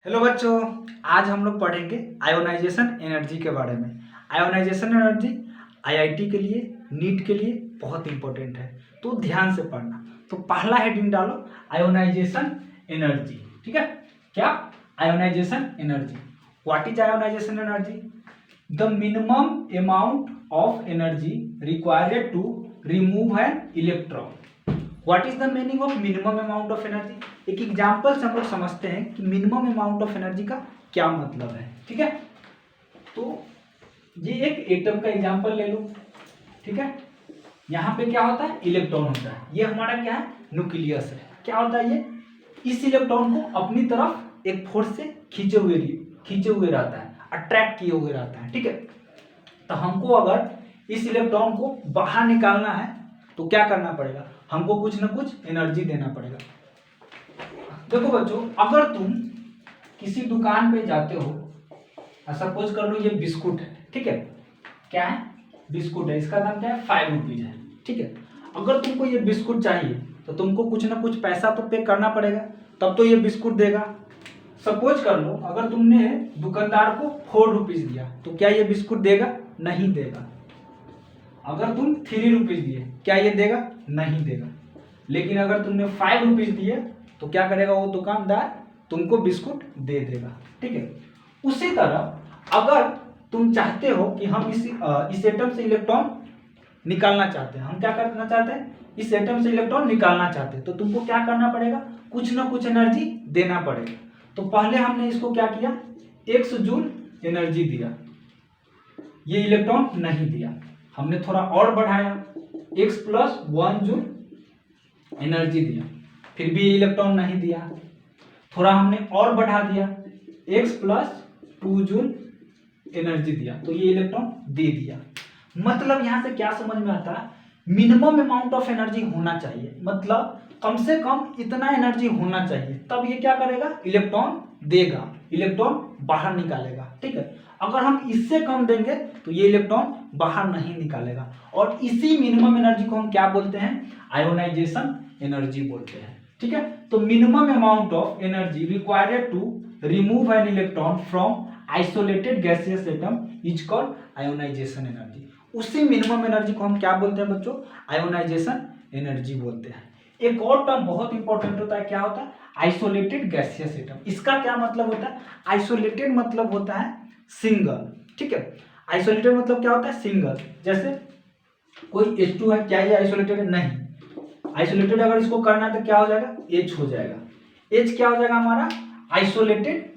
Hello बच्चों, आज हम लोग पढ़ेंगे आयोनाइजेशन एनर्जी के बारे में। आयोनाइजेशन एनर्जी आईआईटी के लिए, नीट के लिए बहुत इंपॉर्टेंट है, तो ध्यान से पढ़ना। तो पहला हेडिंग डालो आयोनाइजेशन एनर्जी। ठीक है, क्या? Ionisation energy. What is ionisation energy? The minimum amount of energy required to remove an electron. What is the meaning of minimum amount of energy? एक एग्जाम्पल से हम लोग समझते हैं कि मिनिमम अमाउंट ऑफ एनर्जी का क्या मतलब है। ठीक है, तो ये एक एटम का एग्जाम्पल ले लो। ठीक है, यहाँ पे क्या होता है? इलेक्ट्रॉन होता है। ये हमारा क्या है? न्यूक्लियस है। क्या होता है ये? इस इलेक्ट्रॉन को अपनी तरफ एक फोर्स से खींचे हुए रहता है, अट्रैक्ट किए हुए रहता है। ठीक है, तो हमको अगर इस इलेक्ट्रॉन को बाहर निकालना है तो क्या करना पड़ेगा? हमको कुछ ना कुछ एनर्जी देना पड़ेगा। देखो बच्चों, अगर तुम किसी दुकान पे जाते हो, सपोज कर लो ये बिस्कुट है। ठीक है, क्या है? बिस्कुट है। इसका दाम क्या है? 5 रुपीज है। ठीक है, अगर तुमको ये बिस्कुट चाहिए तो तुमको कुछ ना कुछ पैसा तो पे करना पड़ेगा, तब तो ये बिस्कुट देगा। सपोज कर लो अगर तुमने दुकानदार को 4 रुपीज दिया तो क्या ये बिस्कुट देगा? नहीं देगा। अगर तुम 3 रुपीज दिए, क्या ये देगा? नहीं देगा। लेकिन अगर तुमने 5 रुपीज दिए तो क्या करेगा वो दुकानदार? तुमको बिस्कुट दे देगा। ठीक है, उसी तरह अगर तुम चाहते हो कि हम इस एटम से इलेक्ट्रॉन निकालना चाहते हैं, हम क्या करना चाहते हैं? इस एटम से इलेक्ट्रॉन निकालना चाहते हैं, तो तुमको क्या करना पड़ेगा? कुछ ना कुछ एनर्जी देना पड़ेगा। तो पहले हमने इसको क्या किया? x जूल एनर्जी दिया, ये इलेक्ट्रॉन नहीं दिया। हमने थोड़ा और बढ़ाया, x प्लस 1 जूल एनर्जी दिया, फिर भी इलेक्ट्रॉन नहीं दिया। थोड़ा हमने और बढ़ा दिया, x प्लस 2 जूल एनर्जी दिया, तो ये इलेक्ट्रॉन दे दिया। मतलब यहां से क्या समझ में आता है? मिनिमम अमाउंट ऑफ एनर्जी होना चाहिए, मतलब कम से कम इतना एनर्जी होना चाहिए, तब ये क्या करेगा? इलेक्ट्रॉन देगा, इलेक्ट्रॉन बाहर निकालेगा। ठीक है, अगर हम इससे कम देंगे तो ये इलेक्ट्रॉन बाहर नहीं निकालेगा, और इसी मिनिमम एनर्जी को हम क्या बोलते हैं? आयोनाइजेशन एनर्जी बोलते हैं। ठीक है, तो minimum amount of energy required to remove an electron from isolated gaseous atom is called ionisation energy. उसी मिनिमम एनर्जी को हम क्या बोलते हैं बच्चों? आयोनाइजेशन एनर्जी बोलते हैं। एक और टर्म बहुत इंपॉर्टेंट होता है, क्या होता है? Isolated gaseous atom. इसका क्या मतलब होता है? आइसोलेटेड मतलब होता है सिंगल। ठीक है, आइसोलेटेड मतलब क्या होता है? सिंगल। जैसे कोई H2 है, क्या ये आइसोलेटेड है? नहीं। आइसोलेटेड अगर इसको करना है तो क्या हो जाएगा? H हो जाएगा। H क्या हो जाएगा हमारा? आइसोलेटेड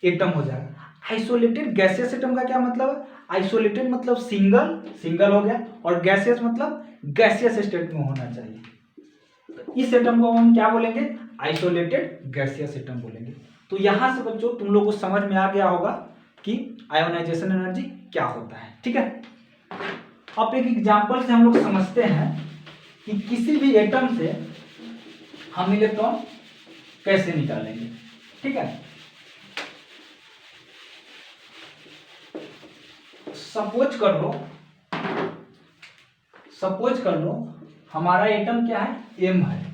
एटम हो जाएगा। आइसोलेटेड गैसियस एटम का क्या मतलब है? आइसोलेटेड मतलब सिंगल, सिंगल हो गया, और गैसियस मतलब गैसियस स्टेट में होना चाहिए। तो इस एटम को हम क्या बोलेंगे? आइसोलेटेड गैसियस एटम बोलेंगे। तो यहां से बच्चों तुम लोग को समझ में आ गया होगा कि आयोनाइजेशन एनर्जी क्या होता है। ठीक है, अब एक एग्जांपल से हम लोग समझते हैं कि किसी भी एटम से हम इलेक्ट्रॉन कैसे निकालेंगे। ठीक है, सपोज कर लो हमारा एटम क्या है? M है,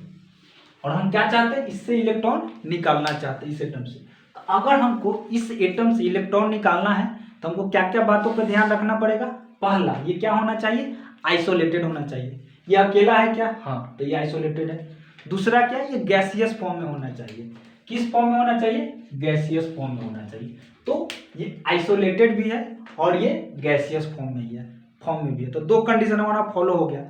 और हम क्या चाहते हैं? इससे इलेक्ट्रॉन निकालना चाहते हैं, इस एटम से। तो अगर हमको इस एटम से इलेक्ट्रॉन निकालना है तो हमको क्या क्या बातों पर ध्यान रखना पड़ेगा? पहला, ये क्या होना चाहिए? आइसोलेटेड होना चाहिए। ये अकेला है क्या? हाँ, तो ये आइसोलेटेड है। दूसरा क्या? ये गैसियस फॉर्म में होना चाहिए। किस फॉर्म में होना चाहिए? गैसियस फॉर्म में होना चाहिए। तो ये आइसोलेटेड भी है और ये गैसियस फॉर्म में भी है। तो दो कंडीशन हमारा फॉलो हो गया।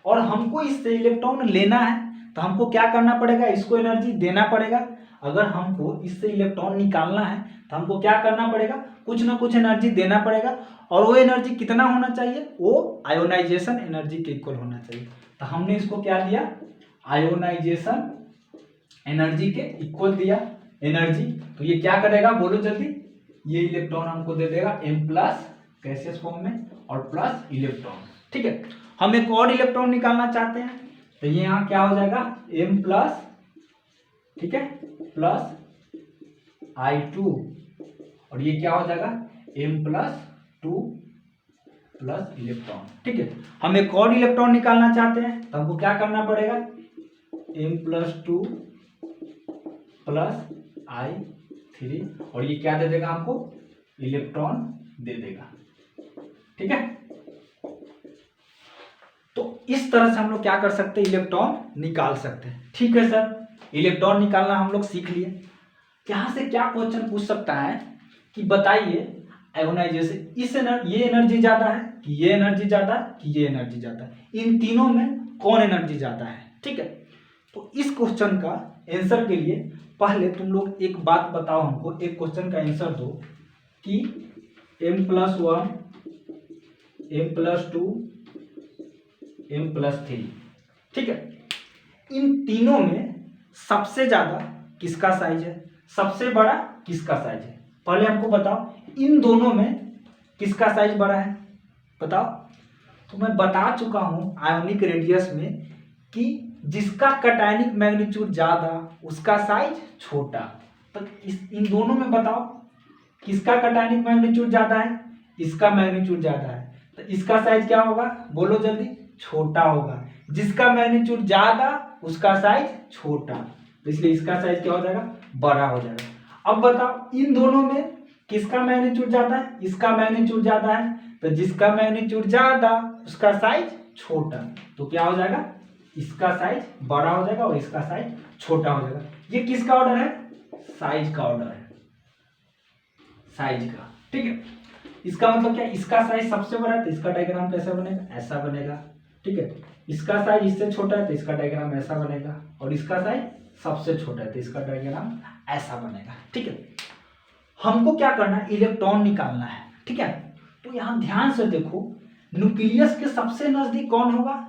और हमको इससे इलेक्ट्रॉन लेना है तो हमको क्या करना पड़ेगा? इसको एनर्जी देना पड़ेगा। अगर हमको इससे इलेक्ट्रॉन निकालना है तो हमको क्या करना पड़ेगा? कुछ ना कुछ एनर्जी देना पड़ेगा, और वो एनर्जी कितना होना चाहिए? वो आयोनाइजेशन एनर्जी के इक्वल होना चाहिए। तो हमने इसको क्या दिया? आयोनाइजेशन एनर्जी के इक्वल दिया एनर्जी। तो ये क्या करेगा? बोलो जल्दी। ये इलेक्ट्रॉन हमको दे देगा M प्लस गैसियस फॉर्म में और प्लस इलेक्ट्रॉन। ठीक है, हम एक और इलेक्ट्रॉन निकालना चाहते हैं तो ये यहाँ क्या हो जाएगा? M प्लस, ठीक है, प्लस I2, और ये क्या हो जाएगा? M plus 2 plus electron. ठीक है, हम एक और इलेक्ट्रॉन निकालना चाहते हैं तो हमको क्या करना पड़ेगा? M प्लस 2 प्लस I3, 3 और ये क्या दे देगा हमको, इलेक्ट्रॉन दे देगा। ठीक है, तो इस तरह से हम लोग क्या कर सकते हैं, इलेक्ट्रॉन निकाल सकते हैं। ठीक है सर, इलेक्ट्रॉन निकालना हम लोग सीख लिए। यहां से क्या क्वेश्चन पूछ सकता है कि बताइए आयोनाइजेशन ये एनर्जी ज्यादा है कि ये एनर्जी ज्यादा है कि ये एनर्जी ज्यादा है, इन तीनों में कौन एनर्जी ज्यादा है। ठीक है, तो इस क्वेश्चन का आंसर के लिए पहले तुम लोग एक बात बताओ हमको, एक क्वेश्चन का आंसर दो कि m+1 m+2 m+3। ठीक है, इन तीनों में सबसे ज्यादा किसका साइज है, सबसे बड़ा किसका साइज है, पहले हमको बताओ। इन दोनों में किसका साइज बड़ा है बताओ। तो मैं बता चुका हूं आयोनिक रेडियस में कि जिसका कैटायनिक मैग्नीट्यूड ज्यादा उसका साइज छोटा। तो इन दोनों में बताओ किसका कैटायनिक मैग्नीट्यूड ज्यादा है, इसका मैग्नीट्यूड ज्यादा है, तो इसका साइज क्या होगा, बोलो जल्दी, छोटा होगा। जिसका मैग्नीट्यूड ज्यादा उसका साइज छोटा, तो इसलिए इसका साइज क्या हो जाएगा, बड़ा हो जाएगा। अब बताओ इन दोनों में किसका मैग्नीट्यूड ज्यादा है, इसका मैग्नीट्यूड ज्यादा है, तो जिसका मैग्नीट्यूड ज्यादा उसका साइज छोटा, तो क्या हो जाएगा, इसका साइज बड़ा हो जाएगा और इसका साइज छोटा हो जाएगा। ये किसका ऑर्डर है, साइज का ऑर्डर है, साइज का। ठीक है, इसका मतलब क्या, इसका साइज सबसे बड़ा है तो इसका डायग्राम कैसा बनेगा, ऐसा बनेगा। ठीक है, इसका साइज इससे छोटा है तो इसका डायग्राम ऐसा बनेगा, और इसका साइज सबसे छोटा है तो इसका डायग्राम ऐसा बनेगा। ठीक है, हमको क्या करना है, इलेक्ट्रॉन निकालना है। ठीक है, तो यहां ध्यान से देखो, न्यूक्लियस के सबसे नजदीक कौन होगा,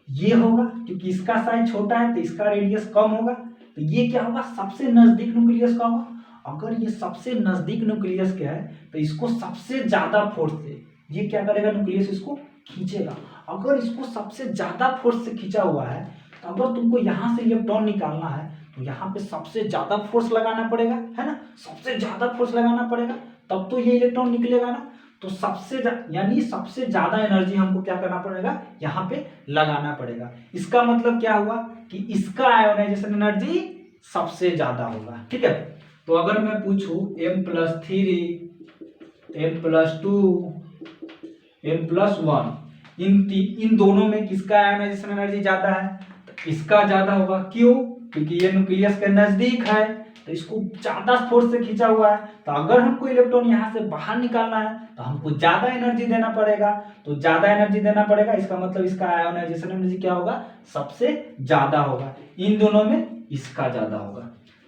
ये होगा, क्योंकि इसका साइज छोटा है तो इसका रेडियस कम होगा, तो ये क्या होगा, सबसे नजदीक न्यूक्लियस का होगा। अगर ये सबसे नजदीक न्यूक्लियस क्या है तो इसको सबसे ज्यादा फोर्स से ये क्या करेगा, न्यूक्लियस इसको खींचेगा। अगर इसको सबसे ज्यादा फोर्स से खींचा हुआ है तो अगर तुमको यहाँ से इलेक्ट्रॉन निकालना है तो यहाँ पे सबसे ज्यादा फोर्स लगाना पड़ेगा, है ना, सबसे ज्यादा फोर्स लगाना पड़ेगा, तब तो ये इलेक्ट्रॉन निकलेगा ना। तो यानी सबसे ज्यादा एनर्जी हमको क्या करना पड़ेगा, यहाँ पे लगाना पड़ेगा। इसका मतलब क्या हुआ कि इसका आयोनाइजेशन एनर्जी सबसे ज्यादा होगा। ठीक है, तो अगर मैं पूछूं m+3 m+2 m+1 इन दोनों में किसका आयोनाइजेशन एनर्जी ज्यादा है, तो इसका ज्यादा होगा। क्यों, क्योंकि ये न्यूक्लियस के नजदीक है तो इसको ज्यादा फोर्स से खींचा हुआ है, तो अगर हमको इलेक्ट्रॉन यहाँ से बाहर निकालना है तो हमको ज्यादा एनर्जी देना पड़ेगा। तो ज्यादा एनर्जी देना पड़ेगा, इसका मतलब इसका आयोनाइजेशन एनर्जी क्या होगा, सबसे ज्यादा होगा। इन दोनों में इसका ज्यादा होगा,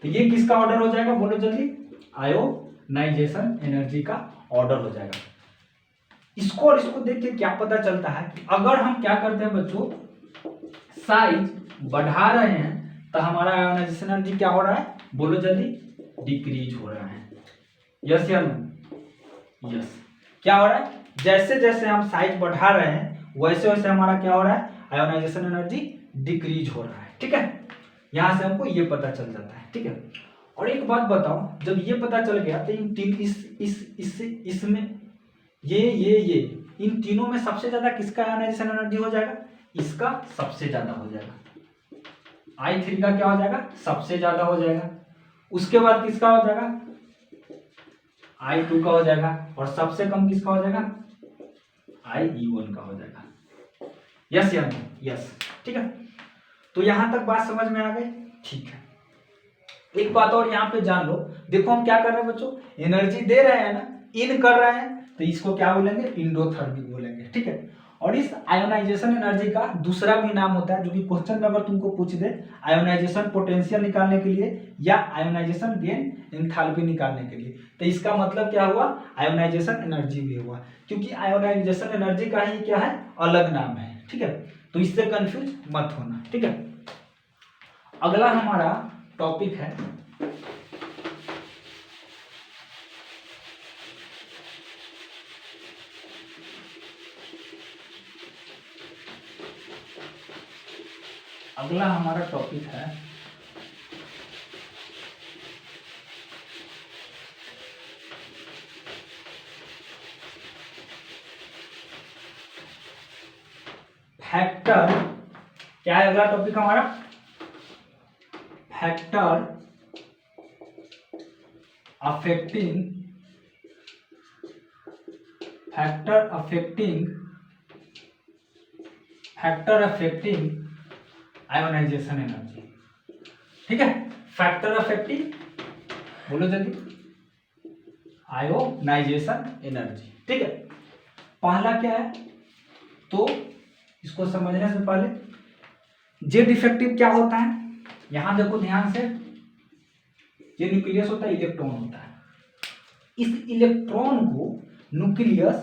तो ये किसका ऑर्डर हो जाएगा, बोलो जल्दी, आयोनाइजेशन एनर्जी का ऑर्डर हो जाएगा। इसको और इसको देख के क्या पता चलता है कि अगर हम क्या करते हैं बच्चों, साइज बढ़ा रहे हैं तो हमारा आयोनाइजेशन एनर्जी क्या हो रहा है, बोलो जल्दी, डिक्रीज हो रहा है। यस या नो, यस। क्या हो रहा है, जैसे जैसे हम साइज बढ़ा रहे हैं वैसे वैसे हमारा क्या हो रहा है, आयोनाइजेशन एनर्जी डिक्रीज हो रहा है। ठीक है, यहां से हमको ये पता चल जाता है। ठीक है, और एक बात बताओ, जब ये पता चल गया तो इन तीन इसमें ये इन तीनों में सबसे ज्यादा किसका आयोनाइजेशन एनर्जी हो जाएगा, इसका सबसे ज्यादा हो जाएगा। I3 का क्या हो जाएगा, सबसे ज्यादा हो जाएगा। उसके बाद किसका हो जाएगा, I2 का हो जाएगा, और सबसे कम किसका हो जाएगा, IE1 का हो जाएगा। यस या नो, यस। ठीक है, तो यहां तक बात समझ में आ गई। ठीक है, एक बात और यहाँ पे जान लो, देखो हम क्या कर रहे हैं बच्चों, एनर्जी दे रहे हैं ना, इन कर रहे हैं, तो इसको क्या बोलेंगे, इंडोथर्मिक बोलेंगे। ठीक है, और इस आयोनाइजेशन एनर्जी का दूसरा भी नाम होता है, जो कि क्वेश्चन में अगर तुमको पूछ दे, आयोनाइजेशन पोटेंशियल निकालने के लिए या आयोनाइजेशन गेन एंथैल्पी निकालने के लिए, तो इसका मतलब क्या हुआ, आयोनाइजेशन एनर्जी भी हुआ, क्योंकि आयोनाइजेशन एनर्जी का ही क्या है, अलग नाम है। ठीक है, तो इससे कंफ्यूज मत होना। ठीक है, अगला हमारा टॉपिक है फैक्टर। क्या है अगला टॉपिक हमारा, फैक्टर अफेक्टिंग आयोनाइजेशन एनर्जी। ठीक है, फैक्टर अफेक्टिंग, बोलो जल्दी, आयोनाइजेशन एनर्जी। ठीक है, पहला क्या है, तो इसको समझने से पहले जेड इफेक्टिव क्या होता है, यहां देखो ध्यान से, ये न्यूक्लियस होता है, इलेक्ट्रॉन होता है। इस इलेक्ट्रॉन को न्यूक्लियस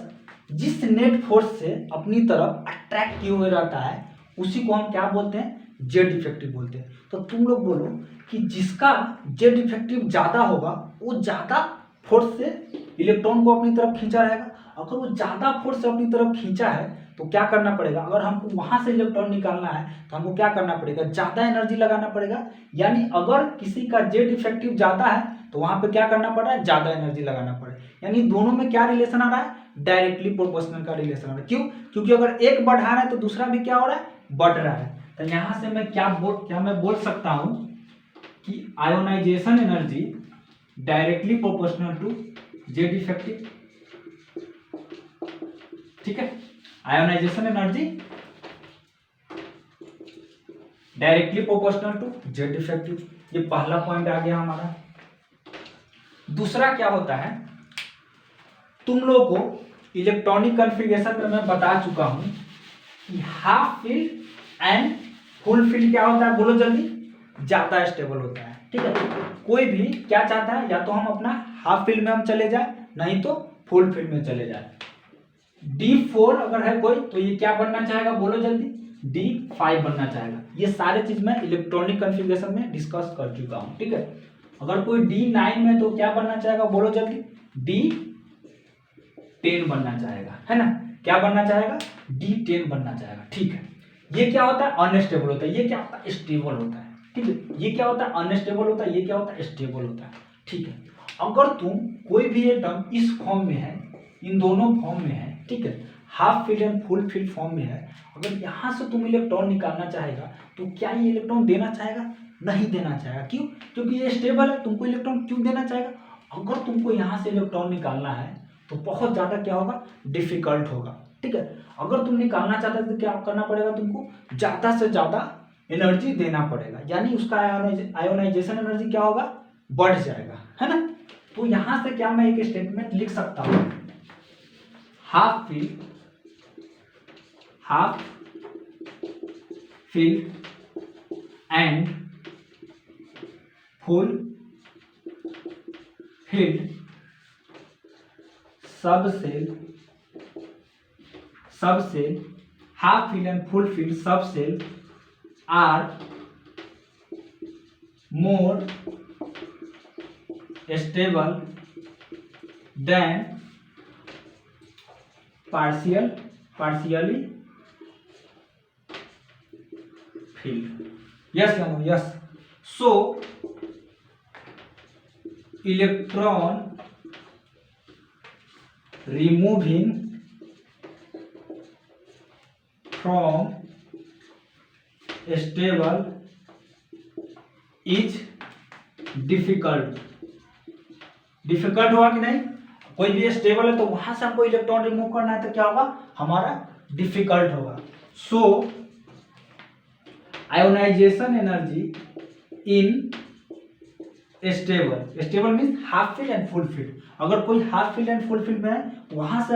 जिस नेट फोर्स से अपनी तरफ अट्रैक्ट किए हुए रहता है उसी को हम क्या बोलते हैं, जेड इफेक्टिव बोलते हैं। तो तुम लोग बोलो कि जिसका जेड इफेक्टिव ज्यादा होगा वो ज्यादा फोर्स से इलेक्ट्रॉन को अपनी तरफ खींचा रहेगा। अगर वो ज्यादा फोर्स से अपनी तरफ खींचा है तो क्या करना पड़ेगा, अगर हमको वहां से इलेक्ट्रॉन निकालना है तो हमको क्या करना पड़ेगा, ज्यादा एनर्जी लगाना पड़ेगा। यानी अगर किसी का जेड इफेक्टिव ज्यादा है तो वहां पे क्या करना पड़ रहा है, ज्यादा एनर्जी लगाना पड़ेगा। यानी दोनों में क्या रिलेशन आ रहा है, डायरेक्टली प्रोपोर्शनल का रिलेशन आ रहा है। क्यों, क्योंकि अगर एक बढ़ रहा है तो दूसरा भी क्या हो रहा है, बढ़ रहा है। तो यहां से मैं क्या मैं बोल सकता हूं कि ionisation energy directly proportional to Z effective. ठीक है, ionisation energy directly proportional to Z effective. ये पहला पॉइंट आ गया हमारा। दूसरा क्या होता है, तुम लोगों को इलेक्ट्रॉनिक कॉन्फ़िगरेशन में मैं बता चुका हूं कि half field and full field क्या होता है, बोलो जल्दी, ज्यादा स्टेबल होता है। ठीक है, कोई भी क्या चाहता है, या तो हम अपना हाफ फील्ड में हम चले जाए, नहीं तो फुल फील्ड में चले जाए। D4 अगर है कोई तो ये क्या बनना चाहेगा, बोलो जल्दी, D5 बनना चाहेगा। ये सारे चीज मैं इलेक्ट्रॉनिक कॉन्फ़िगरेशन में डिस्कस कर चुका हूं। ठीक है, अगर कोई D9 में तो क्या बनना चाहेगा, बोलो जल्दी, D10 बनना चाहेगा, है ना, क्या बनना चाहेगा, D10 बनना चाहेगा। ठीक है, ये क्या होता है, अनस्टेबल होता है, ये क्या होता है, स्टेबल होता है। ठीक है, ये क्या होता है, अनस्टेबल होता है, ये क्या होता है, स्टेबल होता है। ठीक है, अगर तुम कोई भी एटम इस फॉर्म में है, इन दोनों फॉर्म में है, ठीक है, half field and full field form में है, अगर यहां से तुम इलेक्ट्रॉन निकालना चाहेगा तो क्या ये इलेक्ट्रॉन देना चाहेगा, नहीं देना चाहेगा। क्यों, क्योंकि ये स्टेबल है, तुमको इलेक्ट्रॉन क्यों देना चाहेगा। अगर तुमको यहां से इलेक्ट्रॉन निकालना है तो बहुत ज्यादा क्या होगा, डिफिकल्ट होगा। ठीक है, अगर तुम निकालना चाहते हो तो क्या करना पड़ेगा, तुमको ज्यादा से ज्यादा एनर्जी देना पड़ेगा, यानी उसका आयोनाइजेशन एनर्जी क्या होगा, बढ़ जाएगा, है ना। तो यहां से क्या मैं एक स्टेटमेंट लिख सकता हूं, half field and full field sub cell half field and full field sub cell are more stable than partially filled. Yes or no? Yes. So electron removing from stable is difficult. Difficult हुआ कि नहीं, कोई भी stable है तो वहां से हमको इलेक्ट्रॉन रिमूव करना है तो क्या होगा, हमारा डिफिकल्ट होगा। So ionization energy in stable means half field and full filled. अगर कोई half field and full filled में है वहां से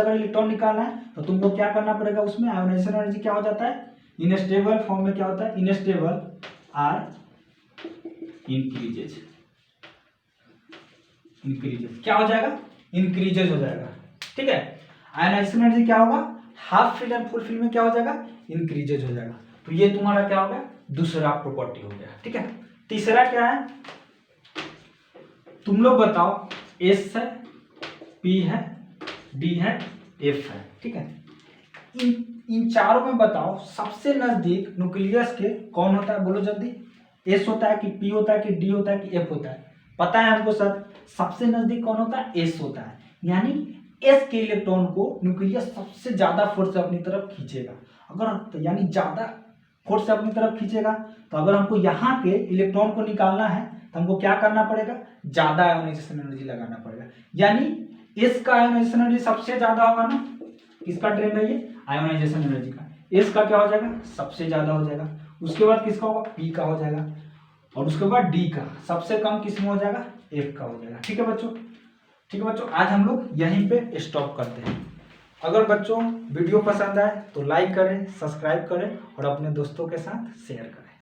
अगर इलेक्ट्रॉन निकालना है तो तुमको क्या करना पड़ेगा, उसमें आयोनाइजेशन एनर्जी क्या हो जाता है, इनस्टेबल फॉर्म में क्या होता है, इनस्टेबल आर इंक्रीजेज क्या हो जाएगा, इंक्रीजेज हो जाएगा। ठीक है, आयोनाइजेशन एनर्जी क्या होगा, half field and full filled में क्या हो जाएगा, इंक्रीजेज हो जाएगा। तो ये तुम्हारा क्या हो गया, दूसरा प्रॉपर्टी हो गया। ठीक है, तीसरा क्या है, तुम लोग बताओ, एस है, पी है, डी है, एफ है। ठीक है, इन चारों में बताओ सबसे नजदीक न्यूक्लियस के कौन होता है, बोलो जल्दी, एस होता है कि पी होता है कि डी होता है कि एफ होता है। पता है हमको सर, सबसे नजदीक कौन होता है, एस होता है। यानी एस के इलेक्ट्रॉन को न्यूक्लियस सबसे ज्यादा फोर्स से अपनी तरफ खींचेगा। अगर यानी ज्यादा फोर्स से अपनी तरफ खींचेगा तो अगर हमको यहाँ के इलेक्ट्रॉन को निकालना है तो हमको क्या करना पड़ेगा, ज़्यादा आयोनाइजेशन एनर्जी लगाना पड़ेगा। यानी एस का आयोनाइजेशन एनर्जी सबसे ज़्यादा होगा ना, किसका ट्रेंड है ये, आयोनाइजेशन एनर्जी का। एस का क्या हो जाएगा, सबसे ज़्यादा हो जाएगा। उसके बाद किसका होगा, पी का हो जाएगा। और उसके बाद डी का, सबसे कम किस में हो जाएगा, एफ का हो जाएगा। ठीक है बच्चों, ठीक है बच्चों, आज हम लोग यहीं पे स्टॉप करते हैं। अगर बच्चों वीडियो पसंद आए तो लाइक करें, सब्सक्राइब करें और अपने दोस्तों के साथ शेयर करें।